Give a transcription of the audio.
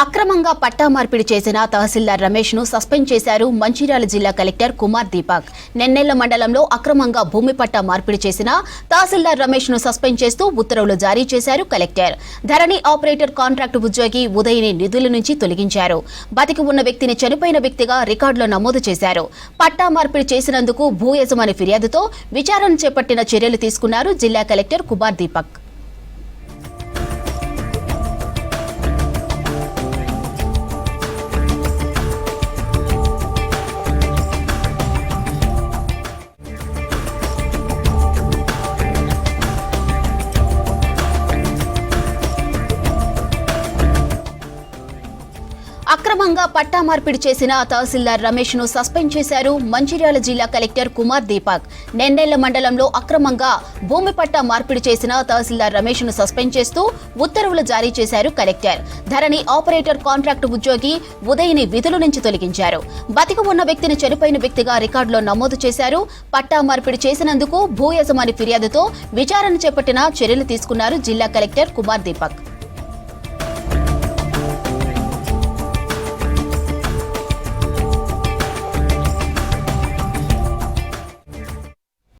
అక్రమంగా పట్టా మార్పిడి చేసిన తహసీల్దార్ రమేష్ ను సస్పెండ్ చేశారు మంచిర్యాల జిల్లా కలెక్టర్ కుమార్ దీపక్. నెన్నెళ్ల మండలంలో అక్రమంగా భూమి పట్టా మార్పిడి చేసిన తహసీల్దార్ రమేష్ ను సస్పెండ్ చేస్తూ ఉత్తర్వులు జారీ చేశారు కలెక్టర్. ధరణి ఆపరేటర్ కాంట్రాక్టు ఉద్యోగి ఉదయ్ని నిధుల నుంచి తొలగించారు. బతికి ఉన్న వ్యక్తిని చనిపోయిన వ్యక్తిగా రికార్డులో నమోదు చేశారు. పట్టా మార్పిడి చేసినందుకు భూ యజమాని ఫిర్యాదుతో విచారణ చేపట్టిన చర్యలు తీసుకున్నారు జిల్లా కలెక్టర్ కుమార్ దీపక్. అక్రమంగా పట్టా మార్పిడి చేసిన తహసీల్దార్ రమేష్ ను సస్పెండ్ చేశారు మంచిర్యాల జిల్లా కలెక్టర్ కుమార్ దీపక్. నెన్నెళ్ల మండలంలో అక్రమంగా భూమి పట్టా మార్పిడి చేసిన తహసీల్దార్ రమేష్ ను సస్పెండ్ చేస్తూ ఉత్తర్వులు జారీ చేశారు కలెక్టర్. ధరణి ఆపరేటర్ కాంట్రాక్టు ఉద్యోగి ఉదయ్ని విధుల నుంచి తొలగించారు. బతికి ఉన్న వ్యక్తిని చనిపోయిన వ్యక్తిగా రికార్డులో నమోదు చేశారు. పట్టా మార్పిడి చేసినందుకు భూ యజమాని ఫిర్యాదుతో విచారణ చేపట్టిన చర్యలు తీసుకున్నారు జిల్లా కలెక్టర్ కుమార్ దీపక్.